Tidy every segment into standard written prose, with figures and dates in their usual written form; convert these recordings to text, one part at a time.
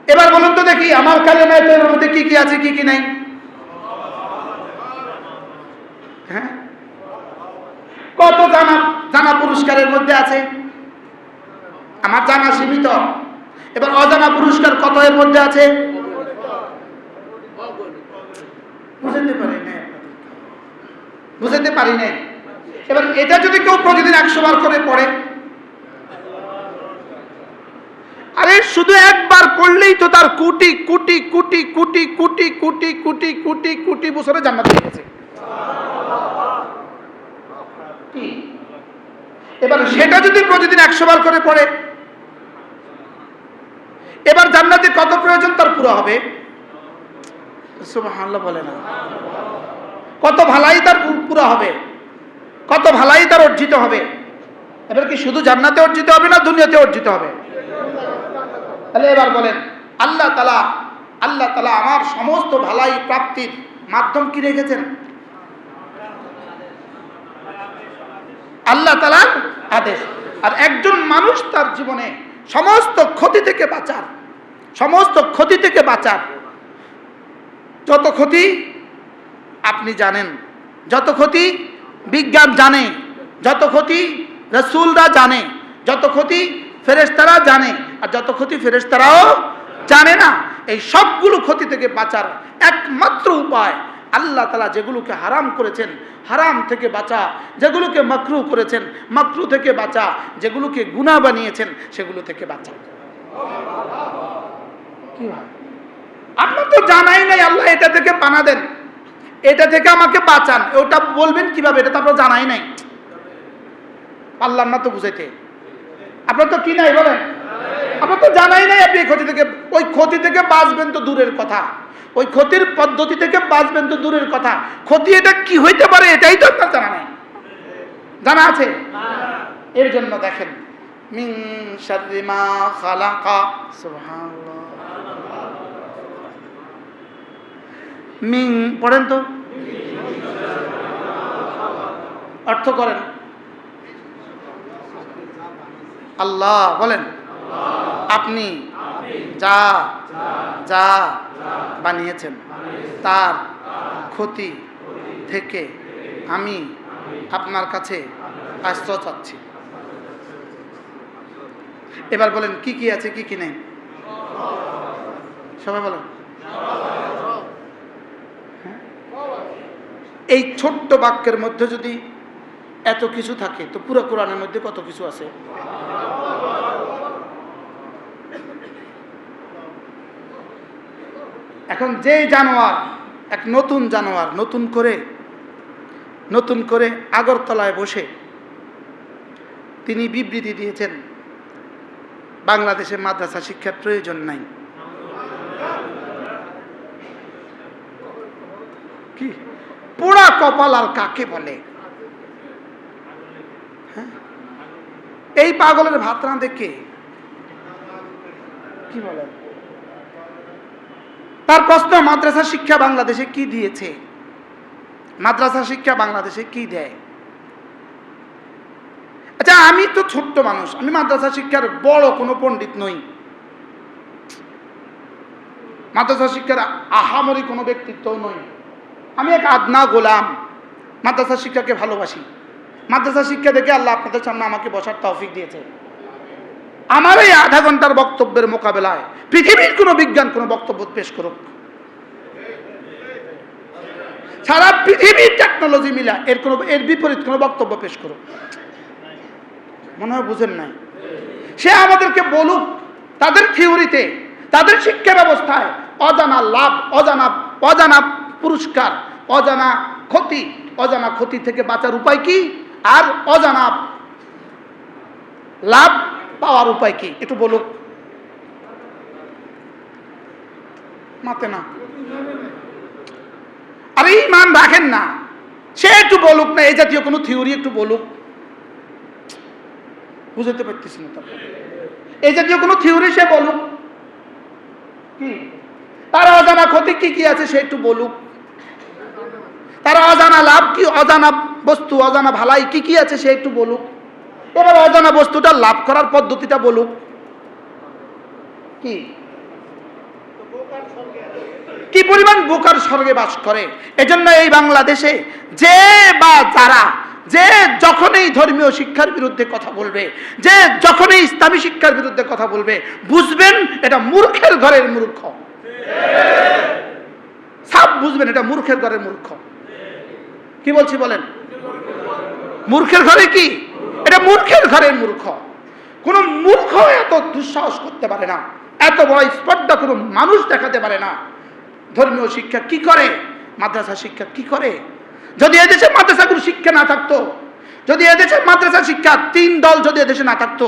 এবার বলুন তো দেখি আমার কালেমায়ে তৈয়বার মধ্যে কি কি আছে কি কি নাই? হ্যাঁ, কত জানা জানা পুরস্কারের মধ্যে আছে? আমার জানা সীমিত। এবার অজানা পুরস্কার কত এর মধ্যে আছে? বুঝাতে পারি না। এবার এটা যদি কেউ প্রতিদিন 100 বার করে পড়ে, আরে শুধু একবার পড়লেই তো তার কোটি কোটি কোটি কোটি কোটি কোটি কোটি কোটি কোটি বছরে জান্নাত হয়ে গেছে। এবার সেটা যদি প্রতিদিন 100 বার করে পড়ে, এবার জান্নাতে কত প্রয়োজন তার পুরো হবে? সুবহানাল্লাহ বলে না। কত ভালাই তার পুরো হবে, কত ভালাই তার অর্জিত হবে। এবার কি শুধু জান্নাতে অর্জিত হবে না দুনিয়াতে অর্জিত হবে? তাহলে এবার বলেন আল্লাহ তাআলা আমার সমস্ত ভালাই প্রাপ্তির মাধ্যম কি রেখেছেন? আল্লাহ তাআলার আদেশ। আর একজন মানুষ তার জীবনে সমস্ত ক্ষতি থেকে বাঁচার যত ক্ষতি আপনি জানেন, যত ক্ষতি বিজ্ঞান জানে, যত ক্ষতি রাসূলরা জানে, যত ক্ষতি ফেরেশতারা জানে, আর যত ক্ষতি ফেরেশতারাও জানে না, এই সবগুলো ক্ষতি থেকে বাঁচার একমাত্র উপায় আল্লাহ তাআলা যেগুলোকে হারাম করেছেন হারাম থেকে বাঁচা, যেগুলোকে মাকরুহ করেছেন মাকরুহ থেকে বাঁচা, যেগুলোকে গুনাহ বানিয়েছেন সেগুলো থেকে বাঁচা। কি হয়? আপনার তো জানাই নাই আল্লাহ এটা থেকে পানা দেন, এটা থেকে আমাকে বাঁচান, ওটা বলবেন কিভাবে? এটা তো আপনার জানাই নাই, পারলাম না তো বুঝাইতে। আপনার তো কি নাই বলেন? আপনার তো জানাই নাই আপনি ক্ষতি থেকে, ওই ক্ষতি থেকে বাঁচবেন তো দূরের কথা, ওই ক্ষতির পদ্ধতি থেকে বাঁচবেন তো দূরের কথা, ক্ষতি এটা কি হইতে পারে এটাই তো আপনার জানা নাই। জানা আছে? এর জন্য দেখেন মিন শাররি মা খালাকা, সুবহানাল্লাহ, মিন পড়েন তো, অর্থ করেন। আল্লাহ বলেন আপনি যা যা বানিয়েছেন তার ক্ষতি থেকে আমি আপনার কাছে আশ্রয় চাচ্ছি। এবার বলেন কি কি আছে কি কি নেই? সবাই বলেন। এই ছোট্ট বাক্যের মধ্যে যদি এত কিছু থাকে তো পুরো কোরআনের মধ্যে কত কিছু আছে। এখন যে জানোয়ার, এক নতুন জানোয়ার নতুন করে আগরতলায় বসে তিনি বিবৃতি দিয়েছেন বাংলাদেশে মাদ্রাসা শিক্ষার প্রয়োজন নাই। কি পোড়া কপাল আর কাকে বলে? এই পাগলের ভাত রাঁধে কে? কি বলে? তার প্রশ্ন মাদ্রাসা শিক্ষা বাংলাদেশে কি দিয়েছে? মাদ্রাসা শিক্ষা বাংলাদেশে কি দেয়? আচ্ছা আমি তো ছোট্ট মানুষ, আমি মাদ্রাসা শিক্ষার বড় কোনো পণ্ডিত নই, মাদ্রাসা শিক্ষার আহামরি কোনো ব্যক্তিত্ব নই, আমি এক আদনা গোলাম, মাদ্রাসা শিক্ষাকে ভালোবাসি। মাদ্রাসা শিক্ষা দেখে আল্লাহ আপনাদের সামনে আমাকে বসার তৌফিক দিয়েছে। আমার এই আধা ঘন্টার বক্তব্যের মোকাবেলায় পৃথিবীর কোনো বিজ্ঞান কোনো বক্তব্য পেশ করুক, সারা পৃথিবীর টেকনোলজি মিলা এর বিপরীত কোনো বক্তব্য পেশ করুক, মনে হয় বুঝেন নাই। সে আমাদেরকে বলুক তাদের থিওরিতে, তাদের শিক্ষা ব্যবস্থায় অজানা লাভ, অজানা পুরস্কার, অজানা ক্ষতি থেকে বাঁচার উপায় কি, আর অজানা লাভ পাওয়ার উপায় কি, একটু বলুক। মাতে না, আরে ঈমান রাখেন না, সে একটু বলুক না, এই জাতীয় কোনো থিওরি একটু বলুক। বুঝতে পারতেছি না, তারপর এই জাতীয় কোনো থিওরি সে বলুক। কি তার অজানা ক্ষতি কি কি আছে সে একটু বলুক, তার অজানা লাভ কি, অজানা বস্তু, অজানা ভালাই কি কি আছে সে একটু বলুক। এবার অজানা বস্তুটা লাভ করার পদ্ধতিটা বলুক। কি কি পরিমাণ বোকার স্বর্গে বাস করে। এজন্য এই বাংলাদেশে যে বা যারা যে যখনই ধর্মীয় শিক্ষার বিরুদ্ধে কথা বলবে, যে যখনই ইসলামী শিক্ষার বিরুদ্ধে কথা বলবে, বুঝবেন এটা মূর্খের ঘরের মূর্খ। সব বুঝবেন এটা মূর্খের ঘরের মূর্খ। কি বলছি বলেন? মূর্খের ঘরে কি? এটা মূর্খের ঘরের মূর্খ। কোন মূর্খ এত দুঃসাহস করতে পারে না, এত বড় স্পর্ধা কোনো মানুষ দেখাতে পারে না। ধর্মীয় শিক্ষা কি করে, মাদ্রাসা শিক্ষা কি করে? যদি এদেশে মাদ্রাসাগুলো শিক্ষা না থাকতো, যদি এদেশে মাদ্রাসা শিক্ষা 3 দল যদি এদেশে না থাকতো,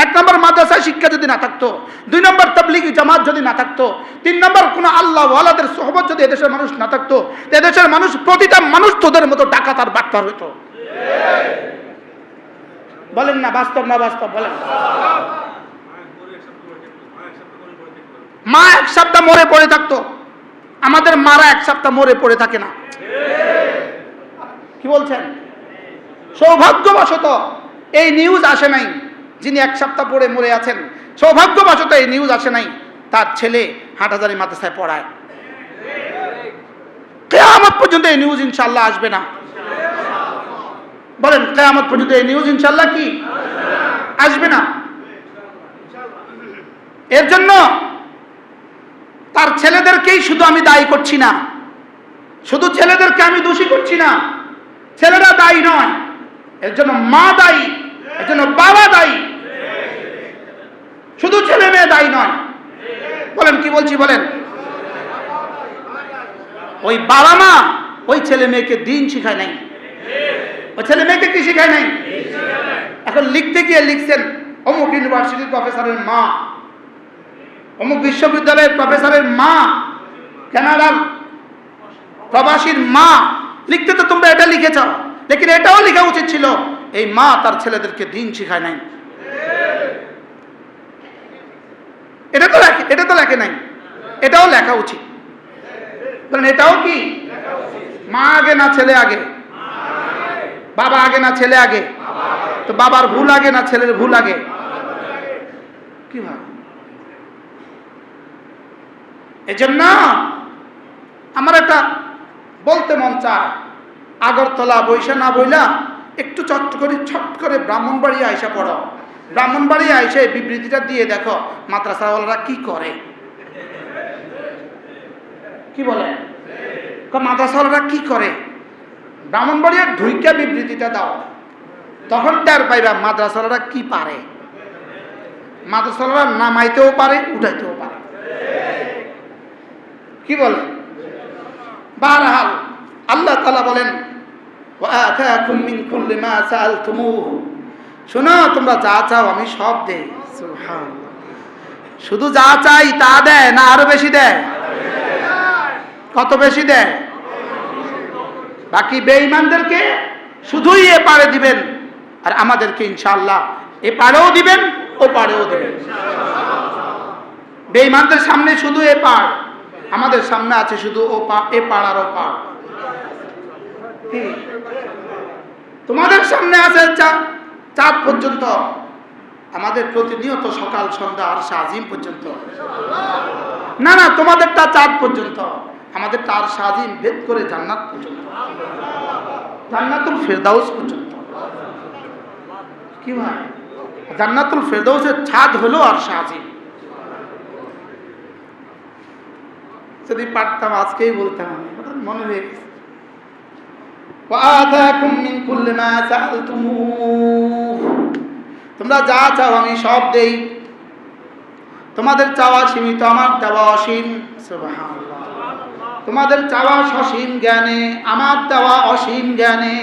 1 নম্বর মাদ্রাসা শিক্ষা যদি না থাকতো, 2 নম্বর তাবলীগী জামাত যদি না থাকতো, 3 নম্বর কোন আল্লাহ ওয়ালাদের সোহবত যদি এদেশের মানুষ না থাকতো, এদেশের মানুষ প্রতিটা মানুষ তোদের মতো ডাকাত আর বাটপার হতো। বলেন না বাস্তব না বাস্তব? বলেন। মা 1 সপ্তাহ মরে পড়ে থাকতো, আমাদের মারা 1 সপ্তাহ মরে পড়ে থাকে না। কি বলছেন? সৌভাগ্যবশত এই নিউজ আসে নাই যিনি 1 সপ্তাহ পরে মরে আছেন, সৌভাগ্যবশত এই নিউজ আসে নাই তার ছেলে হাটহাজারী মাদ্রাসায় পড়ায়। কিয়ামত পর্যন্ত এই নিউজ ইনশাআল্লাহ আসবে না। বলেন, কিয়ামত পর্যন্ত এই নিউজ ইনশাআল্লাহ কি আসবে না? এর জন্য তার ছেলেদেরকেই শুধু আমি দায়ী করছি না, শুধু ছেলেদেরকে আমি দোষী করছি না, ছেলেরা দায়ী নয়, এর জন্য মা দায়ী, এর জন্য বাবা দায়ী, শুধু ছেলে মেয়ে দায়ী নয়। বলেন কি বলছি বলেন? ওই বাবা মা ওই ছেলে মেয়েকে দিন শিখায় নাই, ওই ছেলে মেয়েকে কি শিখায় নাই? এখন লিখতে গিয়ে লিখছেন অমুক ইউনিভার্সিটির প্রফেসরের মা, অমুক বিশ্ববিদ্যালয়ের প্রফেসরের মা, কানাডার প্রবাসীর মা। লিখতে তো তোমরা এটা লিখেছ, লেকিন এটাও লেখা উচিত ছিল এই মা তার ছেলেদেরকে দিন শিখায় নাই। এটা তো লেখে নাই, এটাও লেখা উচিত। এটাও কি মা আগে না ছেলে আগে? বাবা আগে না ছেলে আগে? তো বাবার ভুল আগে না ছেলের ভুল আগে? কি ভাই? এজন্য আমার একটা বলতে মন চায়, আগরতলা বৈশা না বইলা একটু ছট করে ব্রাহ্মণবাড়িয়া আইসা পড়ো, ব্রাহ্মণবাড়িয়া আইসা বিবৃতিটা দিয়ে দেখো মাদ্রাসাওয়ালারা কি করে। কি বলে? মাদ্রাসাওয়ালারা কি করে? ব্রাহ্মণবাড়িয়া ঢুইকা বিবৃতিটা দাও, তখন টের পাইবা মাদ্রাসাওয়ালারা কি পারে। মাদ্রাসাওয়ালারা নামাইতেও পারে, উঠাইতেও পারে। কি বলে? বারহাল আল্লাহ তাআলা বলেন ওয়াআতাকুম মিন কুল্লি মা সাআলতুমুহু, শোনো তোমরা যা চাও আমি সব দেই। সুবহানাল্লাহ। শুধু যা চাই তা দেয় না আরো বেশি দেয়? কত বেশি দেয়? বাকি বেঈমানদেরকে শুধুই এ পারে দিবেন, আর আমাদেরকে ইনশাআল্লাহ এ পারেও দিবেন ও পারেও দিবেন। বেঈমানদের সামনে শুধু এ পার, আমাদের সামনে আছে শুধু ও এ পার আর ও পার। তোমাদের সামনে আছে চাঁদ পর্যন্ত, আমাদের প্রতিনিয়ত সকাল সন্ধ্যা আর আজিম পর্যন্ত। না না, তোমাদেরটা চাঁদ পর্যন্ত, আমাদের তার আজিম ভেদ করে জান্নাত পর্যন্ত, জান্নাতুল ফেরদাউস পর্যন্ত। কি ভাই? জান্নাতুল ফেরদাউসের ছাদ হলো আর আজিম। যদি পারতাম আজকেই বলতাম, মনে হয়ে গেছে। ওয়াআতাকুম মিন কুল্লি মা সাআলতুমুহু, তোমরা যা চাও আমি সব দেই। তোমাদের চাওয়া সীমিত, আমার দেওয়া অসীম। সুবহানাল্লাহ। তোমাদের চাওয়া সসীম জ্ঞানে, আমার দেওয়া অসীম জ্ঞানে।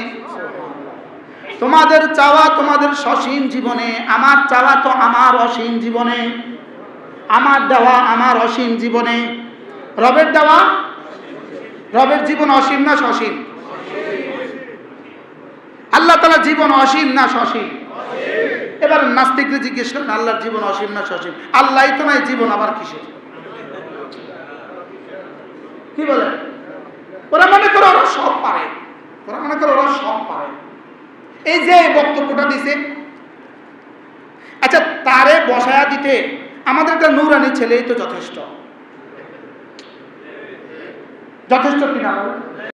তোমাদের চাওয়া তোমাদের সসীম জীবনে, আমার চাওয়া তো আমার অসীম জীবনে। আমার দেওয়া আমার অসীম জীবনে। রবের দেওয়া, রবের জীবন অসীম না সসীম? আল্লাহ তাআলার জীবন অসীম না সসীম? এবার নাস্তিকদের জিজ্ঞেস করেন আল্লাহর জীবন অসীম না সসীম? আল্লাহই তো নাই, জীবন আবার কিসের? কি বলে? ওরা মনে করে ওরা সব পারে, ওরা মনে করে ওরা সব পারে। এই যে বক্তব্যটা দিছে, আচ্ছা তারে বসায়া দিতে আমাদের একটা নূরানি ছেলেই তো যথেষ্ট। যথেষ্ট কিনা বলেন?